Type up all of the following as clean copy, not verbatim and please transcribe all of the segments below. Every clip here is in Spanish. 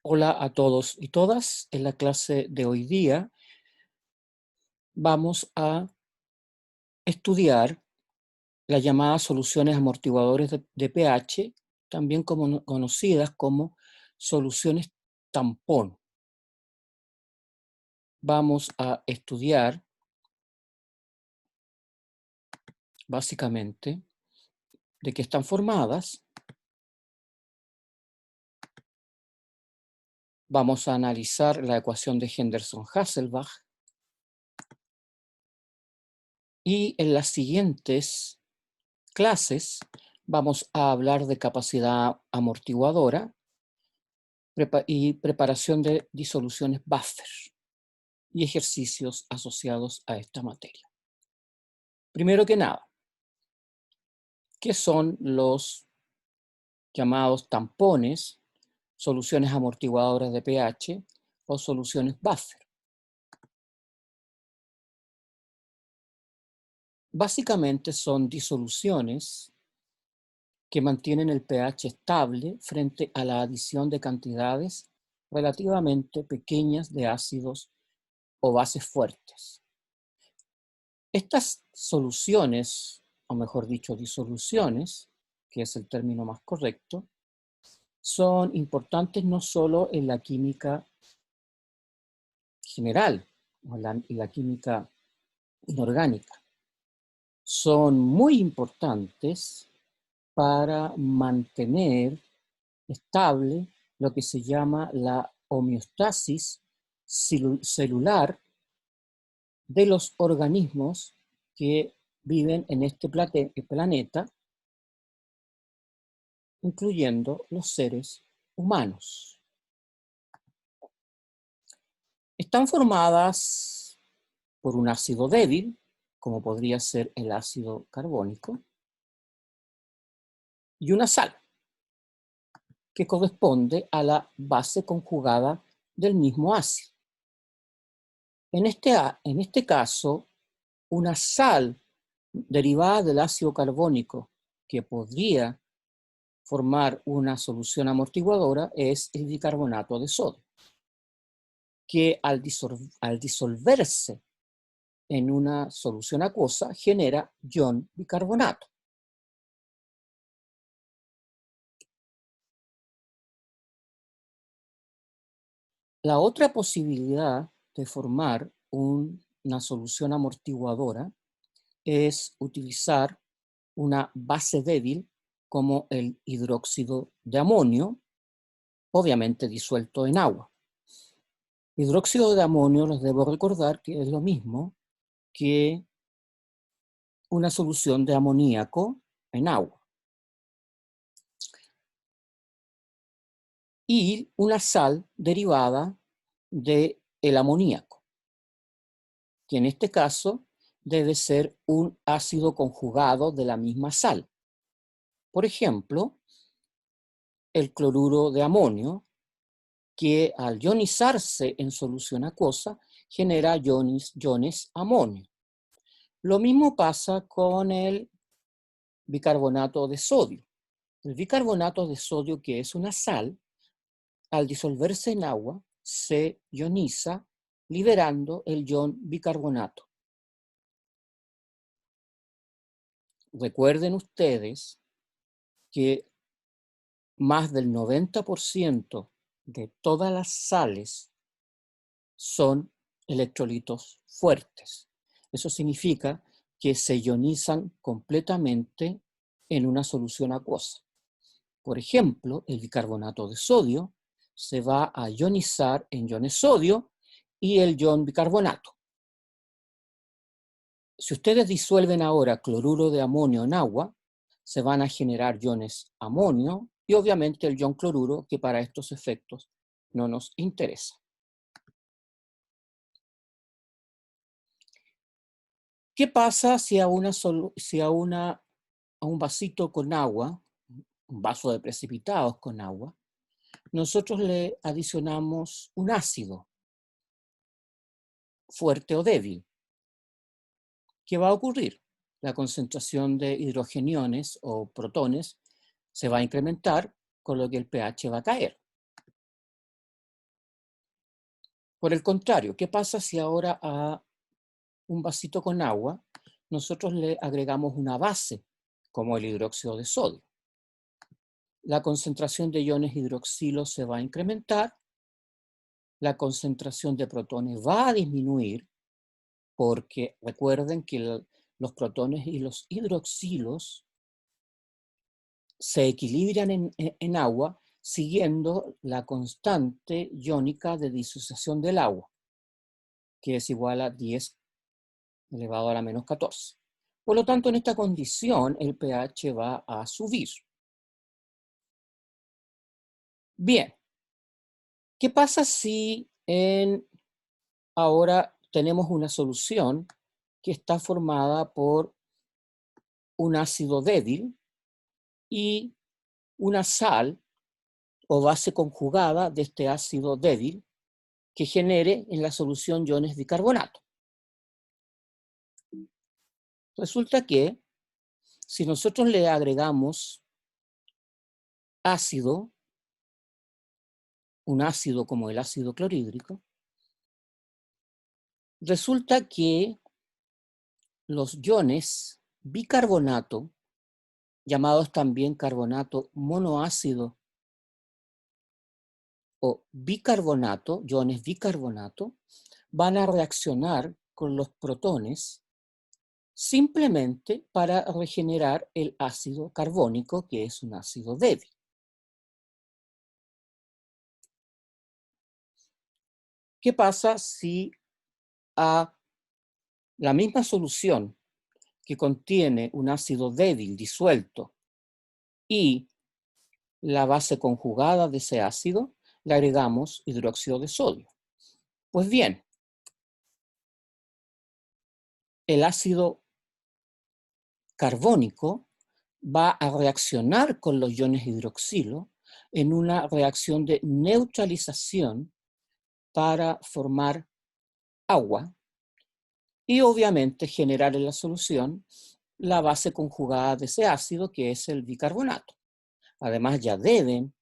Hola a todos y todas. En la clase de hoy día vamos a estudiar las llamadas soluciones amortiguadores de pH, también conocidas como soluciones tampón. Vamos a estudiar básicamente de qué están formadas. Vamos a analizar la ecuación de Henderson-Hasselbalch y en las siguientes clases vamos a hablar de capacidad amortiguadora y preparación de disoluciones buffer y ejercicios asociados a esta materia. Primero que nada, ¿qué son los llamados tampones, soluciones amortiguadoras de pH o soluciones buffer? Básicamente son disoluciones que mantienen el pH estable frente a la adición de cantidades relativamente pequeñas de ácidos o bases fuertes. Estas soluciones, o mejor dicho, disoluciones, que es el término más correcto, son importantes no solo en la química general o en la química inorgánica, son muy importantes para mantener estable lo que se llama la homeostasis celular de los organismos que viven en este planeta, incluyendo los seres humanos. Están formadas por un ácido débil, como podría ser el ácido carbónico, y una sal, que corresponde a la base conjugada del mismo ácido. En este caso, una sal derivada del ácido carbónico que podría formar una solución amortiguadora es el bicarbonato de sodio, que al disolverse en una solución acuosa genera ion bicarbonato. La otra posibilidad de formar una solución amortiguadora es utilizar una base débil como el hidróxido de amonio, obviamente disuelto en agua. Hidróxido de amonio, les debo recordar que es lo mismo que una solución de amoníaco en agua. Y una sal derivada del amoníaco, que en este caso debe ser un ácido conjugado de la misma sal. Por ejemplo, el cloruro de amonio, que al ionizarse en solución acuosa genera iones amonio. Lo mismo pasa con el bicarbonato de sodio. El bicarbonato de sodio, que es una sal, al disolverse en agua, se ioniza liberando el ion bicarbonato. Recuerden ustedes que más del 90% de todas las sales son electrolitos fuertes. Eso significa que se ionizan completamente en una solución acuosa. Por ejemplo, el bicarbonato de sodio se va a ionizar en iones sodio y el ion bicarbonato. Si ustedes disuelven ahora cloruro de amonio en agua, se van a generar iones amonio y obviamente el ion cloruro, que para estos efectos no nos interesa. ¿Qué pasa si a un vasito con agua, un vaso de precipitados con agua, nosotros le adicionamos un ácido fuerte o débil? ¿Qué va a ocurrir? La concentración de hidrogeniones o protones se va a incrementar, con lo que el pH va a caer. Por el contrario, ¿qué pasa si ahora a un vasito con agua nosotros le agregamos una base, como el hidróxido de sodio? La concentración de iones hidroxilo se va a incrementar, la concentración de protones va a disminuir, porque recuerden que los protones y los hidroxilos se equilibran en agua siguiendo la constante iónica de disociación del agua, que es igual a 10 elevado a la menos 14. Por lo tanto, en esta condición, el pH va a subir. Bien, ¿qué pasa si ahora tenemos una solución que está formada por un ácido débil y una sal o base conjugada de este ácido débil que genere en la solución iones bicarbonato? Resulta que si nosotros le agregamos ácido, un ácido como el ácido clorhídrico, resulta que los iones bicarbonato, llamados también carbonato monoácido o bicarbonato, iones bicarbonato, van a reaccionar con los protones simplemente para regenerar el ácido carbónico, que es un ácido débil. ¿Qué pasa si a la misma solución que contiene un ácido débil disuelto y la base conjugada de ese ácido le agregamos hidróxido de sodio? Pues bien, el ácido carbónico va a reaccionar con los iones hidroxilo en una reacción de neutralización para formar agua y obviamente generar en la solución la base conjugada de ese ácido, que es el bicarbonato. Además, ya deben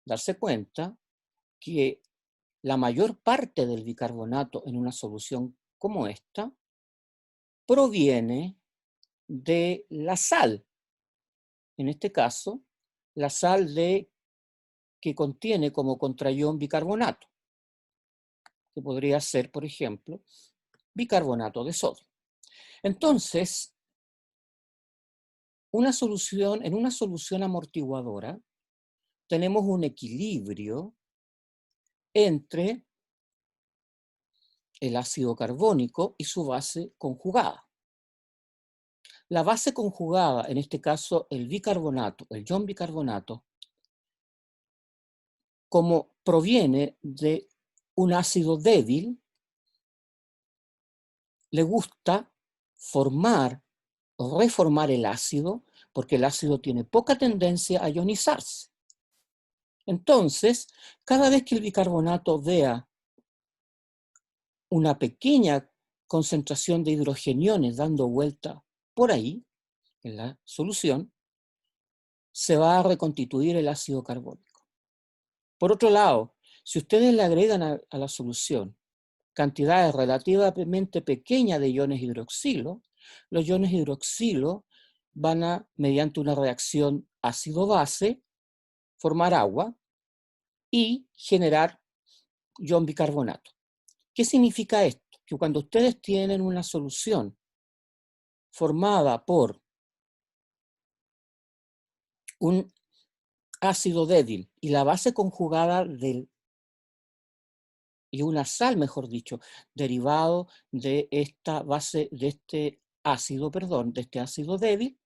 darse cuenta que la mayor parte del bicarbonato en una solución como esta proviene de la sal. En este caso, la sal que contiene como contraión bicarbonato, que podría ser, por ejemplo, bicarbonato de sodio. Entonces, en una solución amortiguadora tenemos un equilibrio entre el ácido carbónico y su base conjugada. La base conjugada, en este caso el bicarbonato, el ion bicarbonato, como proviene de un ácido débil, le gusta formar o reformar el ácido, porque el ácido tiene poca tendencia a ionizarse. Entonces, cada vez que el bicarbonato vea una pequeña concentración de hidrogeniones dando vuelta por ahí, en la solución, se va a reconstituir el ácido carbónico. Por otro lado, si ustedes le agregan a la solución cantidades relativamente pequeñas de iones hidroxilo, los iones hidroxilo van a, mediante una reacción ácido-base, formar agua y generar ion bicarbonato. ¿Qué significa esto? Que cuando ustedes tienen una solución formada por un ácido débil y la base conjugada y una sal, mejor dicho, derivado de esta base, de este ácido, perdón, de este ácido débil,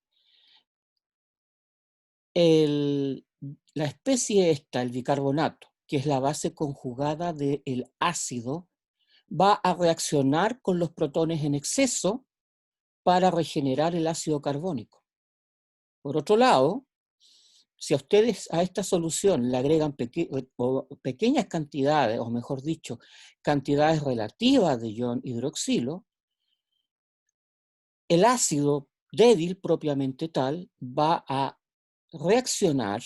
la especie esta, el bicarbonato, que es la base conjugada del ácido, va a reaccionar con los protones en exceso para regenerar el ácido carbónico. Por otro lado, si a ustedes a esta solución le agregan pequeñas cantidades, o mejor dicho, cantidades relativas de ion hidroxilo, el ácido débil propiamente tal va a reaccionar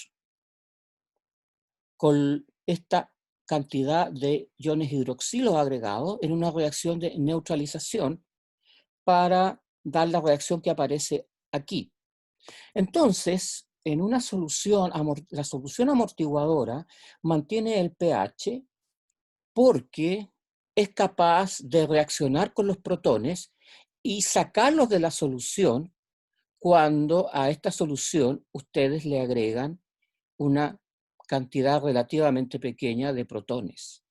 con esta cantidad de iones hidroxilos agregados en una reacción de neutralización para dar la reacción que aparece aquí. Entonces, en una solución, la solución amortiguadora mantiene el pH porque es capaz de reaccionar con los protones y sacarlos de la solución cuando a esta solución ustedes le agregan una cantidad relativamente pequeña de protones.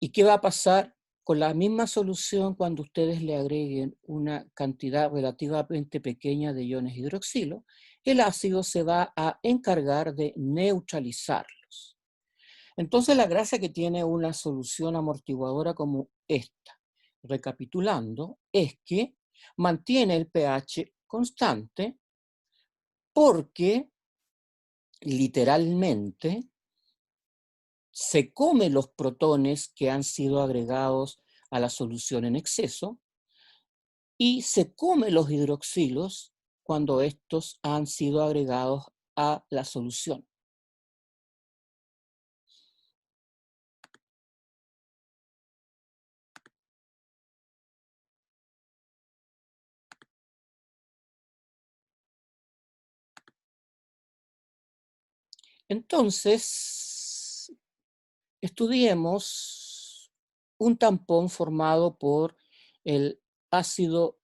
¿Y qué va a pasar con la misma solución cuando ustedes le agreguen una cantidad relativamente pequeña de iones hidroxilo? El ácido se va a encargar de neutralizarlos. Entonces la gracia que tiene una solución amortiguadora como esta, recapitulando, es que mantiene el pH constante porque literalmente se come los protones que han sido agregados a la solución en exceso y se come los hidroxilos cuando estos han sido agregados a la solución. Entonces, estudiemos un tampón formado por el ácido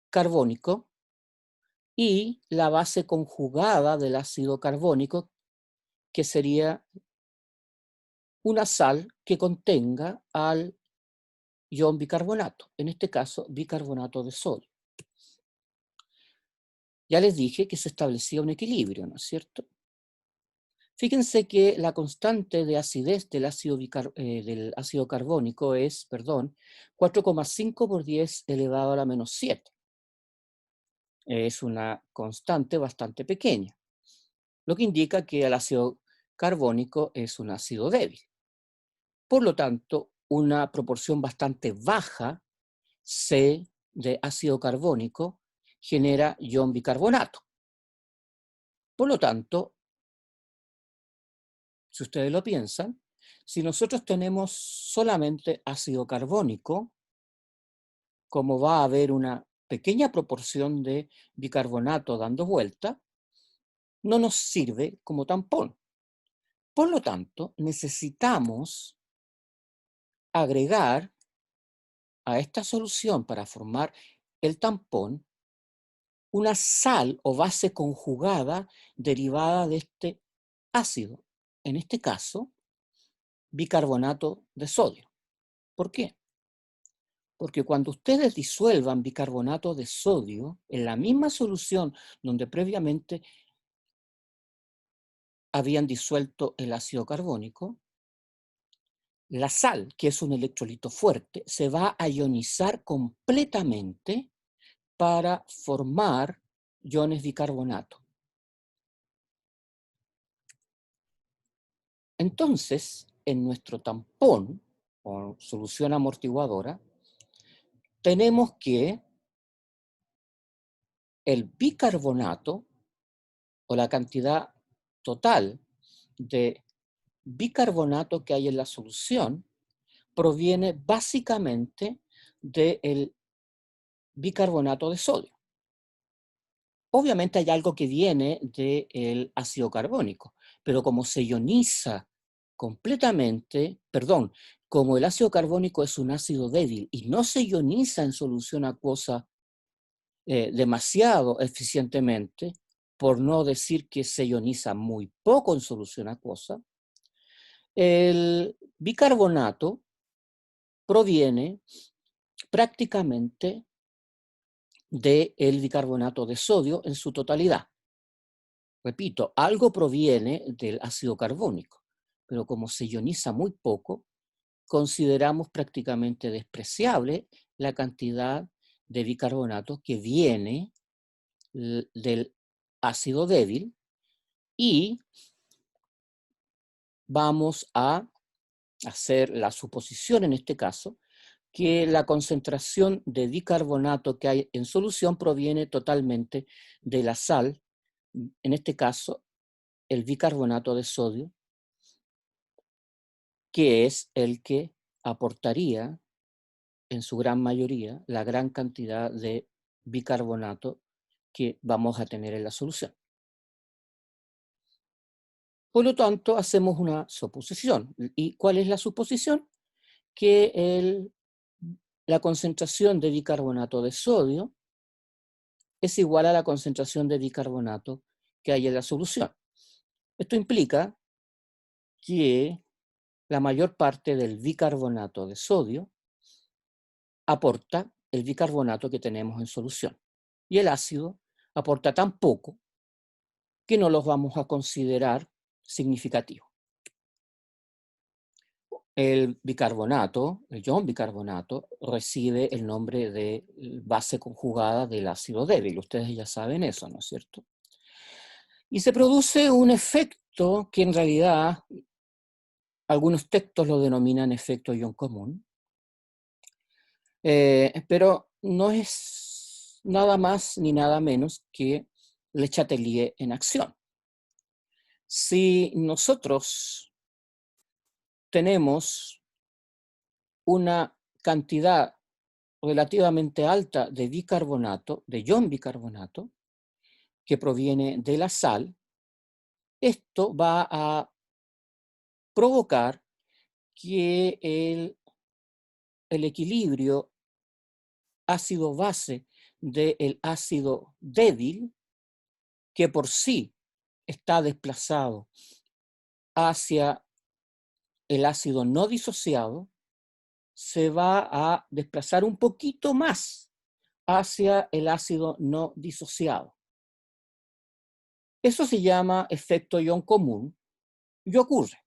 carbónico y la base conjugada del ácido carbónico, que sería una sal que contenga al ion bicarbonato, en este caso bicarbonato de sodio. Ya les dije que se establecía un equilibrio, ¿no es cierto? Fíjense que la constante de acidez del ácido carbónico es, 4,5 por 10 elevado a la menos 7. Es una constante bastante pequeña, lo que indica que el ácido carbónico es un ácido débil. Por lo tanto, una proporción bastante baja C de ácido carbónico genera ion bicarbonato. Por lo tanto, si ustedes lo piensan, si nosotros tenemos solamente ácido carbónico, como va a haber una pequeña proporción de bicarbonato dando vuelta, no nos sirve como tampón. Por lo tanto, necesitamos agregar a esta solución para formar el tampón una sal o base conjugada derivada de este ácido, en este caso, bicarbonato de sodio. ¿Por qué? Porque cuando ustedes disuelvan bicarbonato de sodio en la misma solución donde previamente habían disuelto el ácido carbónico, la sal, que es un electrolito fuerte, se va a ionizar completamente para formar iones bicarbonato. Entonces, en nuestro tampón o solución amortiguadora, tenemos que el bicarbonato o la cantidad total de bicarbonato que hay en la solución proviene básicamente del bicarbonato de sodio. Obviamente hay algo que viene del ácido carbónico, pero como se ioniza completamente, como el ácido carbónico es un ácido débil y no se ioniza en solución acuosa demasiado eficientemente, por no decir que se ioniza muy poco en solución acuosa, el bicarbonato proviene prácticamente del bicarbonato de sodio en su totalidad. Repito, algo proviene del ácido carbónico, pero como se ioniza muy poco, consideramos prácticamente despreciable la cantidad de bicarbonato que viene del ácido débil y vamos a hacer la suposición en este caso que la concentración de bicarbonato que hay en solución proviene totalmente de la sal, en este caso el bicarbonato de sodio, que es el que aportaría, en su gran mayoría, la gran cantidad de bicarbonato que vamos a tener en la solución. Por lo tanto, hacemos una suposición. ¿Y cuál es la suposición? Que la concentración de bicarbonato de sodio es igual a la concentración de bicarbonato que hay en la solución. Esto implica que la mayor parte del bicarbonato de sodio aporta el bicarbonato que tenemos en solución. Y el ácido aporta tan poco que no los vamos a considerar significativos. El bicarbonato, el ion bicarbonato, recibe el nombre de base conjugada del ácido débil. Ustedes ya saben eso, ¿no es cierto? Y se produce un efecto que en realidad algunos textos lo denominan efecto ion común, pero no es nada más ni nada menos que Le Chatelier en acción. Si nosotros tenemos una cantidad relativamente alta de bicarbonato, de ion bicarbonato, que proviene de la sal, esto va a provocar que el equilibrio ácido-base del ácido débil, que por sí está desplazado hacia el ácido no disociado, se va a desplazar un poquito más hacia el ácido no disociado. Eso se llama efecto ion común y ocurre.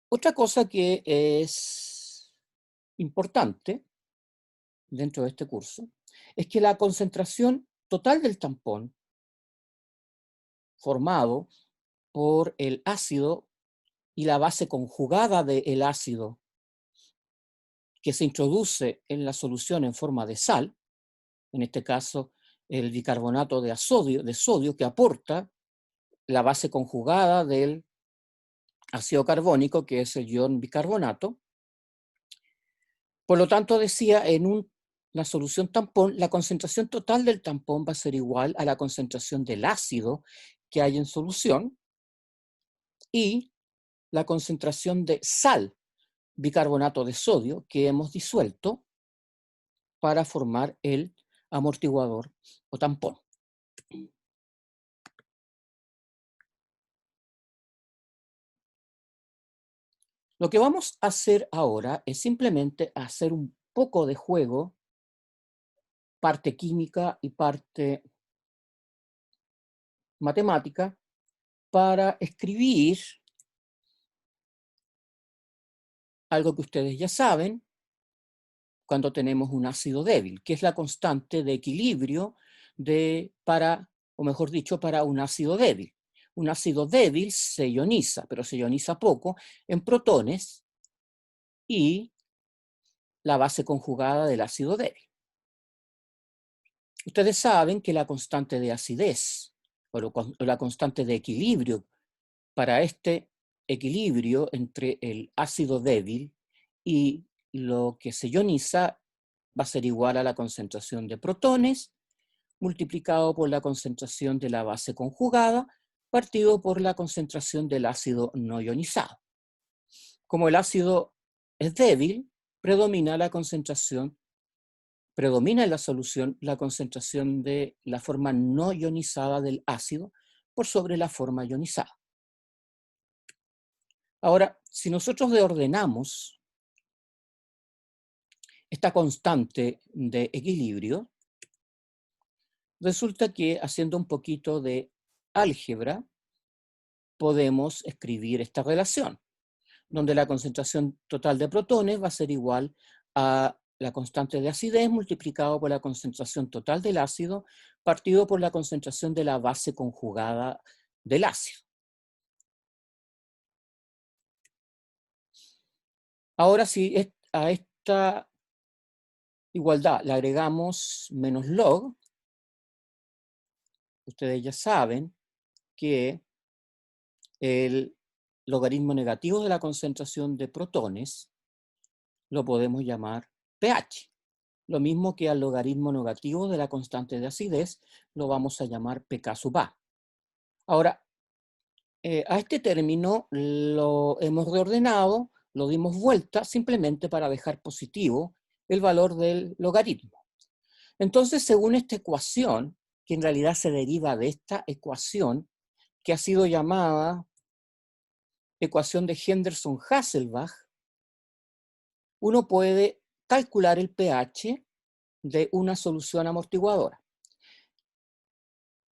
Otra cosa que es importante dentro de este curso es que la concentración total del tampón formado por el ácido y la base conjugada del ácido que se introduce en la solución en forma de sal, en este caso el bicarbonato de sodio que aporta la base conjugada del ácido carbónico, que es el ion bicarbonato. Por lo tanto, decía, la solución tampón, la concentración total del tampón va a ser igual a la concentración del ácido que hay en solución y la concentración de sal, bicarbonato de sodio, que hemos disuelto para formar el amortiguador o tampón. Lo que vamos a hacer ahora es simplemente hacer un poco de juego, parte química y parte matemática, para escribir algo que ustedes ya saben cuando tenemos un ácido débil, que es la constante de equilibrio o mejor dicho, para un ácido débil. Un ácido débil se ioniza, pero se ioniza poco, en protones y la base conjugada del ácido débil. Ustedes saben que la constante de acidez o la constante de equilibrio para este equilibrio entre el ácido débil y lo que se ioniza va a ser igual a la concentración de protones multiplicado por la concentración de la base conjugada partido por la concentración del ácido no ionizado. Como el ácido es débil, predomina en la solución la concentración de la forma no ionizada del ácido por sobre la forma ionizada. Ahora, si nosotros reordenamos esta constante de equilibrio, resulta que haciendo un poquito de álgebra podemos escribir esta relación, donde la concentración total de protones va a ser igual a la constante de acidez multiplicado por la concentración total del ácido partido por la concentración de la base conjugada del ácido. Ahora, si a esta igualdad, le agregamos menos log. Ustedes ya saben que el logaritmo negativo de la concentración de protones lo podemos llamar pH. Lo mismo que al logaritmo negativo de la constante de acidez lo vamos a llamar pK sub A. Ahora, a este término lo hemos reordenado, lo dimos vuelta simplemente para dejar positivo el valor del logaritmo. Entonces, según esta ecuación, que en realidad se deriva de esta ecuación, que ha sido llamada ecuación de Henderson-Hasselbalch, uno puede calcular el pH de una solución amortiguadora.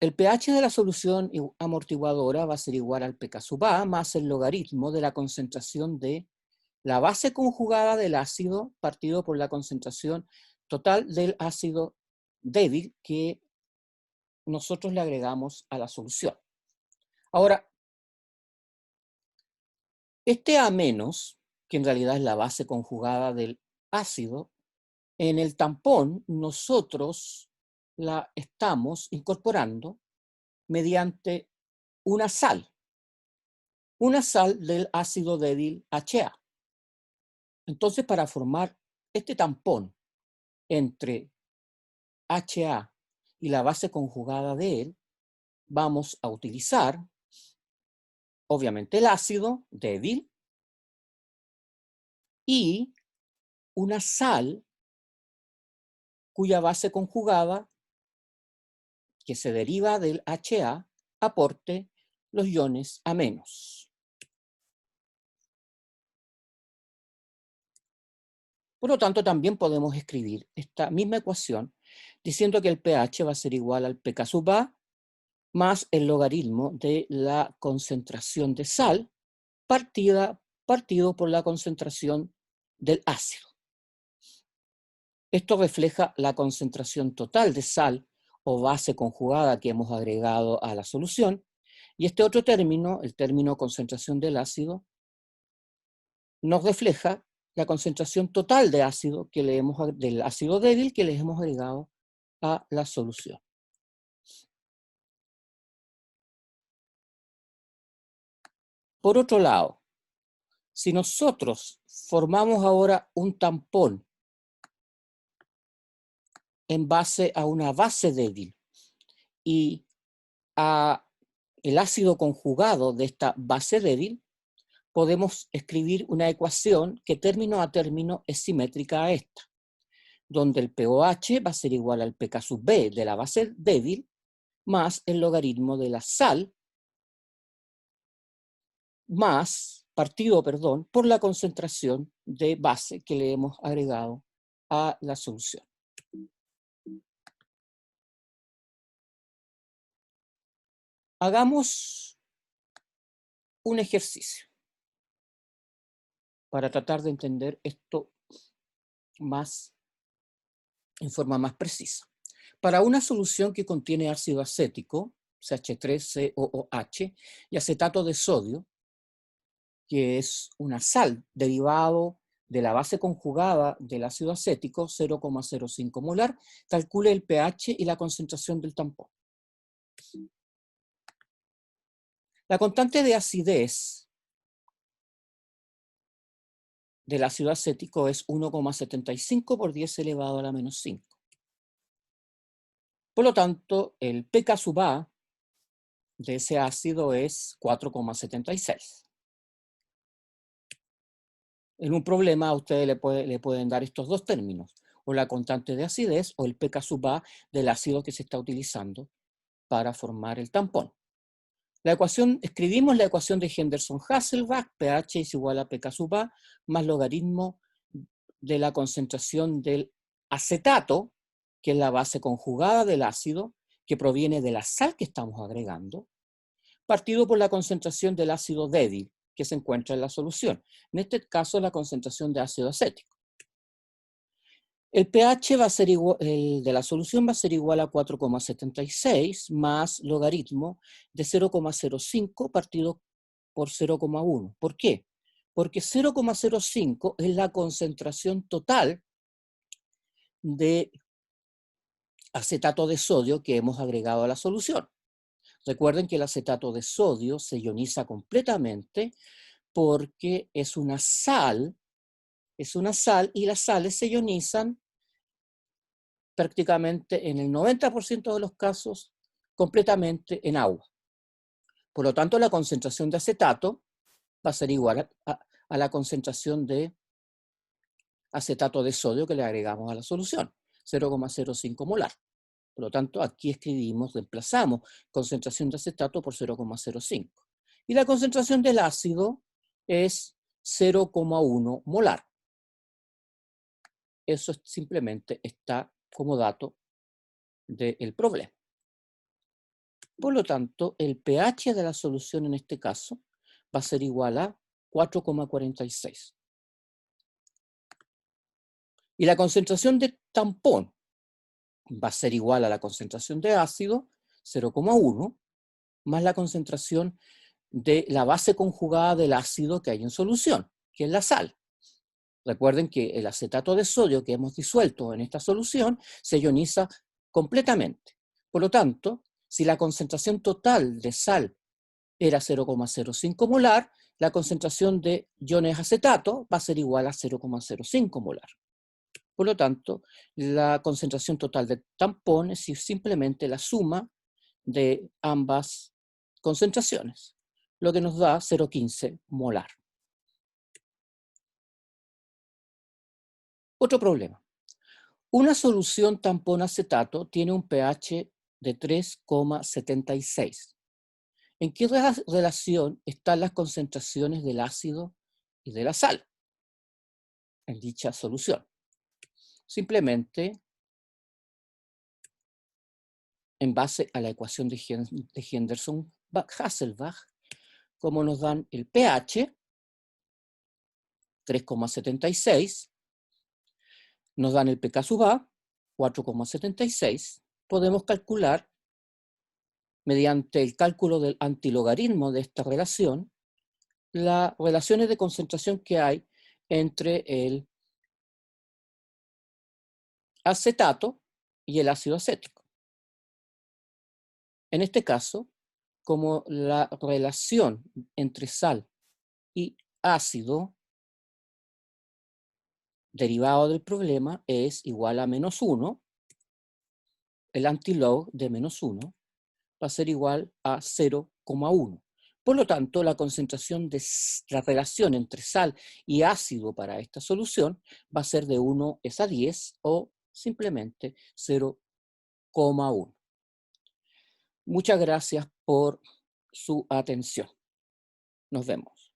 El pH de la solución amortiguadora va a ser igual al pK sub A más el logaritmo de la concentración de la base conjugada del ácido partido por la concentración total del ácido débil que nosotros le agregamos a la solución. Ahora, este A menos, que en realidad es la base conjugada del ácido, en el tampón nosotros la estamos incorporando mediante una sal del ácido débil HA. Entonces, para formar este tampón entre HA y la base conjugada de él, vamos a utilizar, obviamente, el ácido débil y una sal cuya base conjugada, que se deriva del HA, aporte los iones A-. Por lo tanto, también podemos escribir esta misma ecuación diciendo que el pH va a ser igual al pK sub A más el logaritmo de la concentración de sal partido por la concentración del ácido. Esto refleja la concentración total de sal o base conjugada que hemos agregado a la solución, y este otro término, el término concentración del ácido, nos refleja la concentración total de ácido del ácido débil que le hemos agregado a la solución. Por otro lado, si nosotros formamos ahora un tampón en base a una base débil y a el ácido conjugado de esta base débil, podemos escribir una ecuación que término a término es simétrica a esta, donde el pOH va a ser igual al pK sub B de la base débil más el logaritmo de la sal partido por la concentración de base que le hemos agregado a la solución. Hagamos un ejercicio para tratar de entender esto en forma más precisa. Para una solución que contiene ácido acético, CH3COOH, y acetato de sodio, que es una sal derivado de la base conjugada del ácido acético, 0,05 molar, calcule el pH y la concentración del tampón. La constante de acidez del ácido acético es 1,75 por 10 elevado a la menos 5. Por lo tanto, el pK sub A de ese ácido es 4,76. En un problema a ustedes le pueden dar estos dos términos, o la constante de acidez o el pK sub A del ácido que se está utilizando para formar el tampón. Escribimos la ecuación de Henderson-Hasselbalch, pH es igual a pK sub A más logaritmo de la concentración del acetato, que es la base conjugada del ácido, que proviene de la sal que estamos agregando, partido por la concentración del ácido débil que se encuentra en la solución. En este caso, la concentración de ácido acético. El pH va a ser igual, el de la solución va a ser igual a 4,76 más logaritmo de 0,05 partido por 0,1. ¿Por qué? Porque 0,05 es la concentración total de acetato de sodio que hemos agregado a la solución. Recuerden que el acetato de sodio se ioniza completamente porque es una sal y las sales se ionizan prácticamente en el 90% de los casos completamente en agua. Por lo tanto, la concentración de acetato va a ser igual a la concentración de acetato de sodio que le agregamos a la solución, 0,05 molar. Por lo tanto, aquí reemplazamos concentración de acetato por 0,05. Y la concentración del ácido es 0,1 molar. Eso simplemente está como dato del problema. Por lo tanto, el pH de la solución en este caso va a ser igual a 4,46. Y la concentración de tampón va a ser igual a la concentración de ácido, 0,1, más la concentración de la base conjugada del ácido que hay en solución, que es la sal. Recuerden que el acetato de sodio que hemos disuelto en esta solución se ioniza completamente. Por lo tanto, si la concentración total de sal era 0,05 molar, la concentración de iones acetato va a ser igual a 0,05 molar. Por lo tanto, la concentración total de tampón es simplemente la suma de ambas concentraciones, lo que nos da 0,15 molar. Otro problema. Una solución tampón acetato tiene un pH de 3,76. ¿En qué relación están las concentraciones del ácido y de la sal en dicha solución? Simplemente, en base a la ecuación de Henderson-Hasselbalch, como nos dan el pH, 3,76, nos dan el pK sub A, 4,76, podemos calcular, mediante el cálculo del antilogaritmo de esta relación, las relaciones de concentración que hay entre el acetato y el ácido acético. En este caso, como la relación entre sal y ácido derivado del problema es igual a -1, el antilog de -1 va a ser igual a 0,1. Por lo tanto, la concentración de la relación entre sal y ácido para esta solución va a ser de 1 es a 10 o simplemente 0,1. Muchas gracias por su atención. Nos vemos.